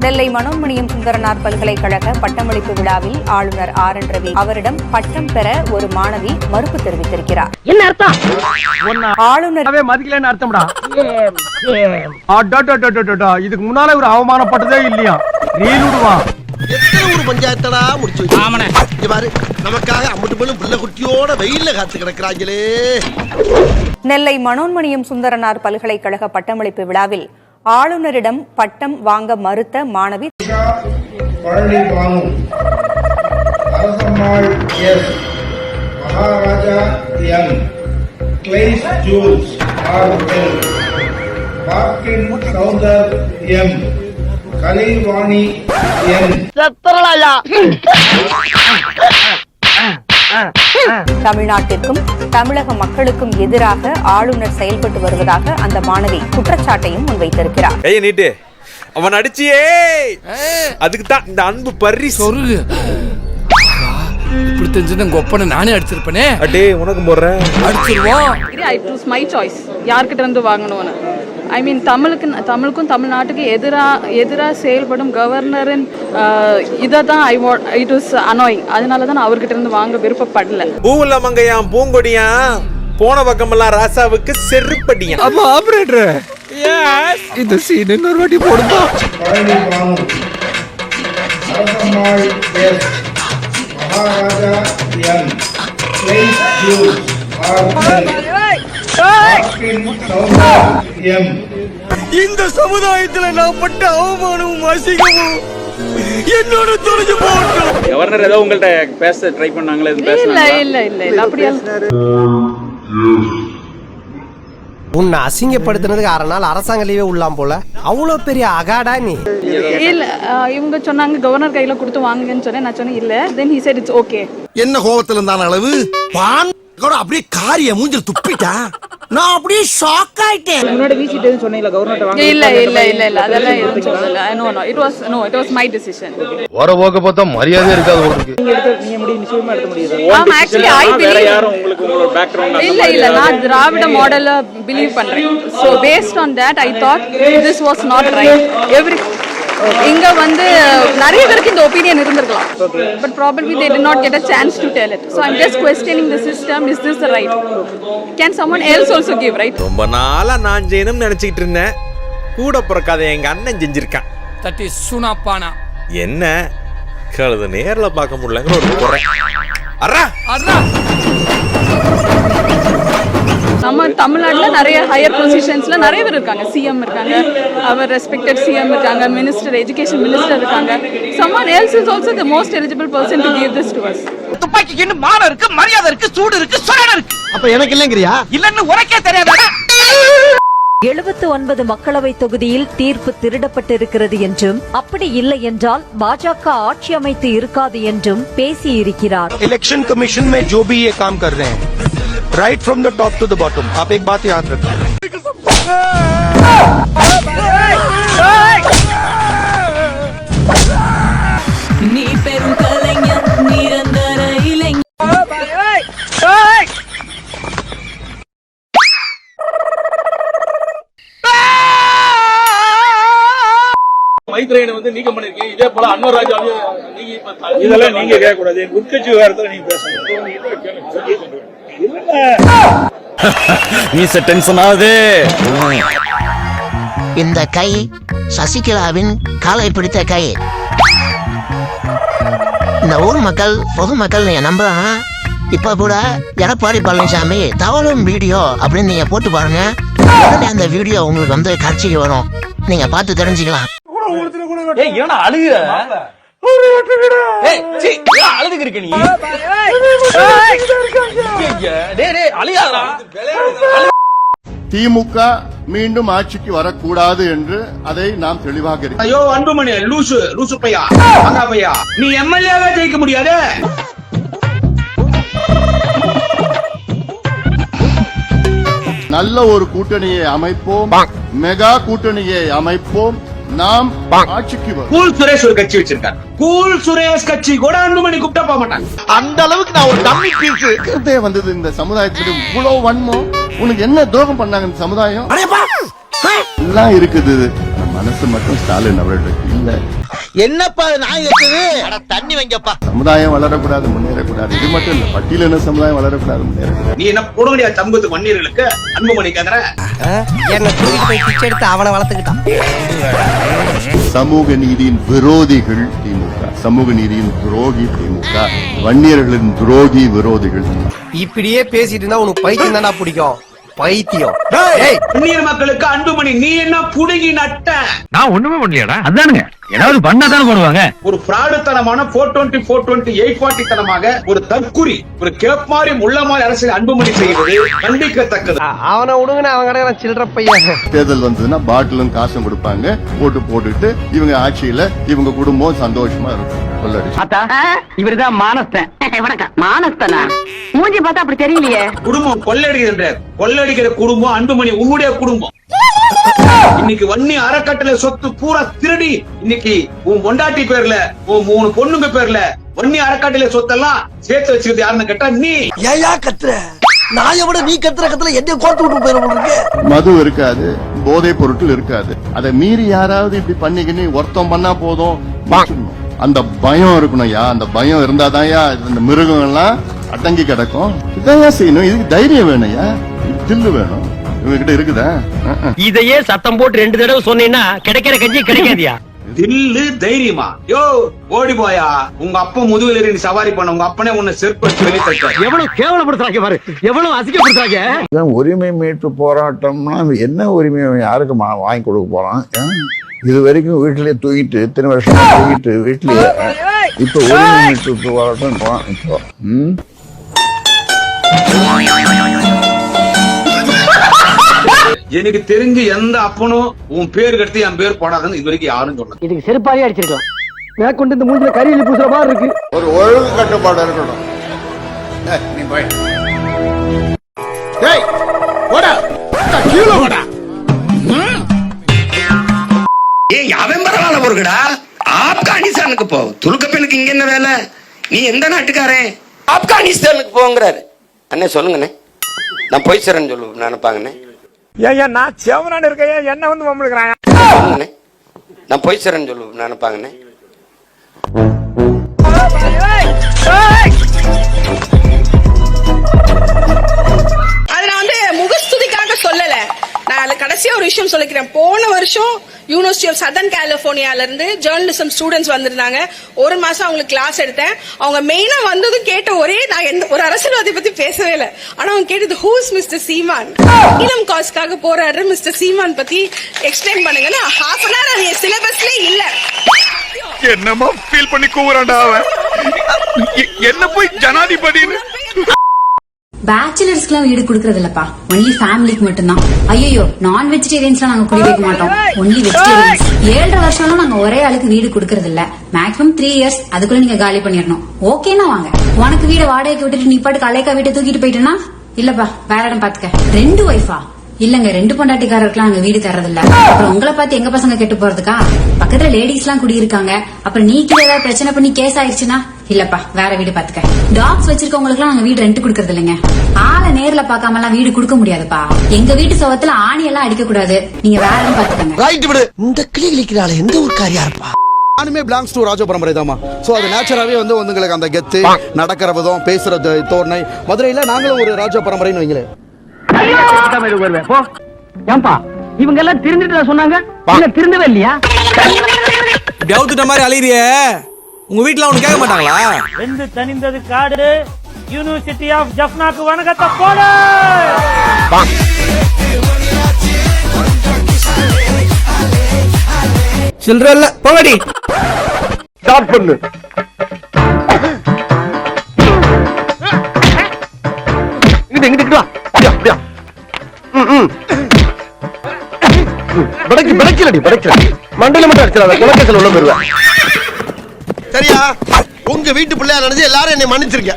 நெல்லை மனோன்மணியம் சுந்தரனார் பல்கலைக்கழக பட்டமளிப்பு விழாவில் ஆளுநர் ஆர் என் ரவி அவரிடம் பட்டம் பெற ஒரு மாணவி மறுப்பு தெரிவித்திருக்கிறார். என்ன அர்த்தம்? ஆளுநர் மதிக்கலன்னு அர்த்தம்டா. இதுக்கு முன்னால ஒரு அவமானப்பட்டதே இல்லையா? ரீலுடுவான். எத்தனை ஒரு பஞ்சாயத்தடா முடிச்சு வச்சு பாரு, நமக்காக அம்பட்டு பெண்ணும் பிள்ளை குட்டியோட வெயில்ல காத்து கிடக்குறாங்களே. நெல்லை மனோன்மணியம் சுந்தரனார் பல்கலைக்கழக பட்டமளிப்பு விழாவில் ஆளுநரிடம் பட்டம் வாங்க மறுத்த மாணவி மகாராஜா எம் கிளைஸ் ஜூல்ஸ் பார்க்கின் சௌந்தர் எம் கலைவாணி எம் தமிழ்நாட்டிற்கும் தமிழக மக்களுக்கும் எதிராக ஆளுநர் செயல்பட்டு வருவதாக அந்த மாணவி குற்றச்சாட்டையும் முன்வைத்திருக்கிறார். நீட்டு அவன் அடிச்சியே, அதுக்கு தான் இந்த அன்பு பறி சொருகு. இப்படி தெரிஞ்சு கொப்பனை நானே அடிச்சிருப்பேனே. அடே உனக்கு போடுறேன் அடிச்சிருவோம். இட் வாஸ் மை சாய்ஸ் யார்கிட்ட இருந்து வாங்கணும்னு. ஐ மீன் தமிழுக்கும் தமிழ்நாட்டுக்கு எதிராக செயல்படும் கவர்னரின் இதை தான் இட் வாஸ் அனாயிங். அதனால தான் நான் அவர்கிட்ட இருந்து வாங்க விருப்பப்படல. பூவுல மங்கையாம் பூங்கொடியா போன பக்கமெல்லாம் ராசாவுக்கு செருப்படியா. ஆமா ஆபரேட்டர், எஸ் இந்த சீன் இன்னொரு வாட்டி போடுமா? மகாராஜா எம் கிளைஸ் ஜூல்ஸ் இந்த சமுதாயத்துல நான் பட்ட அவமானமும் அசிங்கமும் என்னோட தொலைஞ்சு போட்டோம். கவர்னர் ஏதோ உங்கள்ட்ட பேச ட்ரை பண்ணாங்களே? இல்ல அப்படியா? உன்னை அசிங்கப்படுத்தினதுக்கு 6 நாள் அரசாங்க லீவே உள்ளாம் போல. அவ்வளவு பெரிய அகாடா நீ. இல்ல இவங்க சொன்னாங்க கவர்னர் கையில கொடுத்து வாங்குங்கன்னு சொன்னேன். நான் சொன்னேன் இல்ல. Then he said it's okay. என்ன கோவத்துல இருந்தான அளவு பான் அப்படியே காரிய மூஞ்சில துப்பிட்டா. நான் அப்படியே ஷாக் ஆயிட்டேன். முன்னாடி வீசிட்டு சொன்னீங்களா கவர்னர் வாங்க? இல்ல அதெல்லாம் எதுவும் சொல்லல. No it was my decision. வர போக பார்த்தா மரியாதை இருக்காது உங்களுக்கு. நீங்க முடிவு நிச்சயமா எடுக்க முடியாது. ஆக்சுவலி ஐ பிலீவ் யாரும் உங்களுக்கு உங்களோட பேக்ரவுண்ட் இல்ல நான் திராவிட மாடல்ல பிலீவ் பண்றேன். So based on that I thought this was not right. இங்க வந்து நிறைய பேருக்கு இந்த ஒப்பீனியன் இருந்திருக்கலாம். But probably they did not get a chance to tell it. So I'm just questioning the system. Is this the right? Can someone else also give, right? ரொம்ப நாளா நான் செய்யணும்னு நினைச்சிட்டு இருந்தேன். கூட பிறக்காத எங்க அண்ணன் செஞ்சிருக்கான். That is சுனாப்பானா. என்ன கழுது நேர்ல பார்க்க முடியலங்கிற ஒரு குறை. அரா அண்ணா நம்ம தமிழ்நாட்டுல நிறைய ஹையர் பொசிஷன்ஸ்ல நிறைய பேர் இருக்காங்க. சிஎம் இருக்காங்க, அவர் ரெஸ்பெக்டட் சிஎம் இருக்காங்க, மினிஸ்டர், எஜுகேஷன் மினிஸ்டர் இருக்காங்க. someone else is also the most eligible person to give this to us. துப்பாக்கிக்கு இன்னும் மானம் இருக்கு, மரியாதை இருக்கு, சூடு இருக்கு, சொரணை இருக்கு. அப்ப எனக்கு இல்லங்கறியா? இல்லன்னு உனக்கே தெரியாதா? 79 மக்களவை தொகுதியில் தீர்ப்பு திருடப்பட்டிருக்கிறது என்றும் அப்படி இல்லை என்றால் பாஜக ஆட்சி அமைத்து இருக்காது என்றும் பேசியிருக்கிறார். इलेक्शन कमीशन में जो भी ये काम कर रहे हैं, right from the top to the bottom, आप एक बात याद रखें. நீ பெரும் கலைஞர், நிரந்தர இளைஞர். மைத்ரேயனை வந்து நீக்கம் பண்ணிருக்கீங்க. இதே போல அன்வர் ராஜாவையும் நீங்க இதெல்லாம் நீங்க கேட்க கூடாது. உட்கட்சி விவகாரத்துல நீங்க பேசணும். நீ டென்ஷன் ஆகுது. இந்த கை சசிகலாவின் காலை பிடித்த கை. இந்த ஊர் மக்கள், பொதுமக்கள் நீங்க நம்புறாங்க. இப்ப கூட எடப்பாடி பழனிசாமி தவறும் வீடியோ அப்படின்னு நீங்க போட்டு பாருங்க. அந்த வீடியோ உங்களுக்கு வந்து காட்சிக்கு வரும். நீங்க பார்த்து தெரிஞ்சுக்கலாம். அழுதுக்கு இருக்க நீ. திமுக மீண்டும் ஆட்சிக்கு வரக்கூடாது என்று அதை நாம் தெளிவாக இருக்கிறோம். ஐயோ அன்புமணி லூசு பையா, அங்கா பையா, நீ எம்எல்ஏவே ஜெயிக்க முடியாது. நல்ல ஒரு கூட்டணியை அமைப்போம், மெகா கூட்டணியை அமைப்போம். நாம் ஆட்சிக்கு வரும். கூல் சுரேஷ் ஒரு கட்சி வச்சிருக்காரு. கூல் சுரேஷ் கட்சி கூட அன்புமணி கூப்பிட்டா போக மாட்டாங்க. அந்த அளவுக்கு நான் ஒரு டம்மி பீஸ் வந்தது இந்த சமுதாயத்துக்கு. இவ்வளவு வன்மம், உனக்கு என்ன துரோகம் பண்ணாங்க இந்த சமுதாயம் எல்லாம் இருக்குது. மனசு மட்டும் ஸ்டாலின் அவர்களுக்கு இல்ல. என்னப்பா நான் இருக்குது தண்ணி வைங்கப்பா. சமுதாயம் வளரக்கூடாது, முன்னேறக்கூடாது. இது மட்டும் இல்ல, பட்டியலின சமுதாயம் வளரக்கூடாது, முன்னேறக்கூடாது. நீ என்ன கொடுங்கடியா சமூகத்து வன்னியர்களுக்கு அன்புமணி கேக்குற? என்ன தூக்கிட்டு போய் பிச்சை எடுத்து அவனை வளர்த்துக்கிட்டான். சமூக நீதியின் விரோதிகள் திமுக, சமூக நீதியின் துரோகி திமுக, வன்னியர்களின் துரோகி விரோதிகள். இப்படியே பேசிட்டு இருந்தா உனக்கு பைத்தியம் தானா பிடிக்கும். பைத்தியம். வன்னியர் மக்களுக்கு அன்புமணி நீ என்ன புடுங்கி நட்ட? நான் ஒண்ணுமே பண்ணலையாடா. அதானுங்க ஏதாவது பண்ணாதானே பண்ணுவாங்க. ஒரு பிராடுத்தனமான 420 420 840 தனமாக ஒரு தற்குறி, ஒரு கேப் மாதிரி முள்ள மாதிரி அரசியல் அன்புமணி செய்வது கண்டிக்கத்தக்கது. அவனை விடுங்க, அவன் கிடக்கிற சில்லற பையன். தேர்தல் வந்ததுன்னா பாட்டிலும் காசும் கொடுப்பாங்க, ஓட்டு போட்டுட்டு இவங்க ஆட்சியில இவங்க குடும்பம் சந்தோஷமா இருக்கும். இவருதான் மானஸ்தன். வணக்கம். மானஸ்தனா? மூஞ்சி பார்த்தா அப்படி தெரியலையே. குடும்பம் கொள்ளடிக்கிற கொள்ளடிக்கிற குடும்பம் அன்புமணி உன்னுடைய குடும்பம். இன்னைக்கு வன்னி அறக்கட்டளை சொத்து பூரா திருடி இன்னைக்கு உன் பொண்டாட்டி பேர்ல, உன் 3 பொண்ணுங்க பேர்ல வன்னி அறக்கட்டளை சொத்தெல்லாம் சேர்த்து வச்சுக்கிறது யாருன்னு கேட்டா நீ. ஏயா கத்துற? நான் எவ்வளவு நீ கத்துற என்ன கோர்த்து விட்டு போயிருக்கு. மது இருக்காது, போதை பொருட்கள் இருக்காது. அதை மீறி யாராவது இப்படி பண்ணிக்கின்னு ஒருத்தம் பண்ணா போதும், அந்த பயம் இருக்கணும்யா. அந்த பயம் இருந்தாதான்யா இந்த மிருகம் எல்லாம் அடங்கி கிடக்கும். இதையா செய்யணும். இதுக்கு தைரியம் வேணும்யா, தில்லு வேணும். இவங்கிட்ட இருக்குதா? இதையே சத்தம் போட்டு 2 தடவை சொன்னீங்கன்னா கிடைக்கிற கஞ்சி கிடைக்காதியா. தில்லு தைரியமா? யோ ஓடி போயா. உங்க அப்பா முதுகுல ஏறி சவாரி பண்ண உங்க அப்பனே உன்னை செருப்பு வெளியே தட்டாரு. எவ்வளவு கேவலப்படுத்துறாங்க பாரு, எவ்வளவு அசிங்கப்படுத்துறாங்க. உரிமை மீட்பு போராட்டம்னா என்ன உரிமை யாருக்கு வாங்கி கொடுக்க போறான்? இது வரைக்கும் வீட்டிலேயே தூங்கிட்டு இத்தனை வருஷம் தூங்கிட்டு வீட்டிலேயே இப்ப உரிமை மீட்பு போராட்டம் போறான். இப்போ எனக்கு தெரிஞ்சு எந்த அப்பனும் உன் பேர் கட்டி என் பேர் போடாதுன்னு இது வரைக்கும் யாரும் சொன்னது. இதுக்கு செருப்பாலே அடிச்சிருக்கலாம். மேற்கொண்டு இந்த மூஞ்சில கரியலி பூசுற மாதிரி இருக்கு. ஒரு ஒழுங்கு கட்டுப்பாடு இருக்கணும். நீ போய் கீழே போடா. ஏய் அவன் பரவாயில்ல பொறுக்கடா. ஆப்கானிஸ்தானுக்கு போ. துருக்கப்பனுக்கு இங்க என்ன வேலை? நீ எந்த நாட்டுக்காரன்? ஆப்கானிஸ்தானுக்கு போங்கிறாரு. அண்ணே சொல்லுங்கண்ணே, நான் போய் சேரன்னு சொல்லு நினைப்பாங்கண்ணே. ஏன் நான் செவனான்னு இருக்கேன், என்ன வந்து மம்முழுக்கிறாங்க. சொல்லுங்கண்ணே, நான் போய் சேரன்னு சொல்லு நினைப்பாங்கண்ணே. அது நான் வந்து முகஸ்துதிக்காக சொல்லல. நான் அதுல கடைசியா ஒரு விஷயம் சொல்லிக்கிறேன். போன வருஷம் யூனிவர்சிட்டி ஆஃப் சதர்ன் கலிபோர்னியால இருந்து ஜேர்னலிசம் ஸ்டூடெண்ட்ஸ் வந்திருந்தாங்க. 1 மாசம் அவங்களுக்கு கிளாஸ் எடுத்தேன். அவங்க மெயினா வந்ததும் கேட்ட ஒரே, நான் எந்த ஒரு அரசியல்வாதி பத்தி பேசவே இல்லை, ஆனா அவங்க கேட்டது ஹூஸ் மிஸ்டர் சீமான், இளம் காசுக்காக போராடுற மிஸ்டர் சீமான் பத்தி எக்ஸ்பிளைன் பண்ணுங்கன்னா half an hour அது சிலபஸ்ல இல்ல. என்னமா ஃபீல் பண்ணி கூவுறான்டா அவன். என்ன போய் ஜனாதிபதின்னு. பேச்சுலர்ஸ்க்குலாம் வீடு கொடுக்கறது இல்லப்பா, ஒன்லி ஃபேமிலிக்கு மட்டும்தான். ஐயோ நான் வெஜிடேரியன்ஸ்லாம் நாங்க குடி வைக்க மாட்டோம், ஒன்லி வெஜிடேரியன்ஸ். 7.5 வருஷம்லாம் நாங்க ஒரே ஆளுக்கு வீடு கொடுக்கறது இல்ல. மேக்ஸிமம் 3 இயர்ஸ், அதுக்குள்ள நீங்க காலி பண்ணிடணும். ஓகேனா வாங்க. உனக்கு வீடு வாடகைக்கு விட்டுட்டு நீ பாட்டுக்கு அலைக்கா வீட்டை தூக்கிட்டு போயிட்டேன்னா இல்லப்பா வேற இடம் பாத்துக்க. 2 ஒய்ஃபா? இல்லங்க 2 பொண்டாட்டிக்காரருக்குலாம் நாங்க வீடு தர்றதில்ல. அப்புறம் உங்களை பார்த்து எங்க பசங்க கெட்டு போறதுக்கா? பக்கத்துல லேடிஸ் எல்லாம் குடியிருக்காங்க. அப்புறம் நீ கீழே ஏதாவது பிரச்சனை பண்ணி கேஸ் ஆயிடுச்சுன்னா இல்லப்பா வேற வீடு பாத்துக்க. டாக்ஸ் வச்சிருக்கவங்களுக்கு எல்லாம் நாங்க வீடு ரெண்ட் கொடுக்கறது இல்லைங்க. ஆளை நேர்ல பாக்காம எல்லாம் வீடு கொடுக்க முடியாதுப்பா. எங்க வீட்டு சவத்துல ஆணி எல்லாம் அடிக்க கூடாது. நீங்க வேற இடம் பாத்துக்கங்க. ரைட் விடு. இந்த கிளி கிளிக்கிறாளே எந்த ஊர்க்காரியா இருப்பா? நானுமே பிலாங்ஸ் டு ராஜ பரம்பரை தாமா. ஸோ அது நேச்சராகவே வந்து உங்களுக்கு அந்த கெத்து, நடக்கிற விதம், பேசுற தோரணை. மதுரையில் நாங்களும் ஒரு ராஜ பரம்பரைன்னு வைங்களேன். ஏன்பா இவங்க எல்லாம் திருந்துட்டு சொன்னாங்க, திருந்தவே இல்லையா? டவுட்டுட்ட மாதிரி அலையிறிய உங்க வீட்டுல அவனு கேட்க மாட்டாங்களா? வெந்து தனிந்தது காடு. யூனிவர்சிட்டி ஆஃப் ஜஃப்னாக்கு வணக்கத்தை போட. சில்ற இல்ல போகடி. ஸ்டார்ட் பண்ணு. இங்கிட்டு வா. அப்படியா? மண்டல மட்டும் அடிச்சிடாத, குலக்கேசல் உள்ள போயிருவேன். சரியா? உங்க வீட்டு பிள்ளையா நினைச்சு எல்லாரும் என்னை மன்னிச்சிருக்க.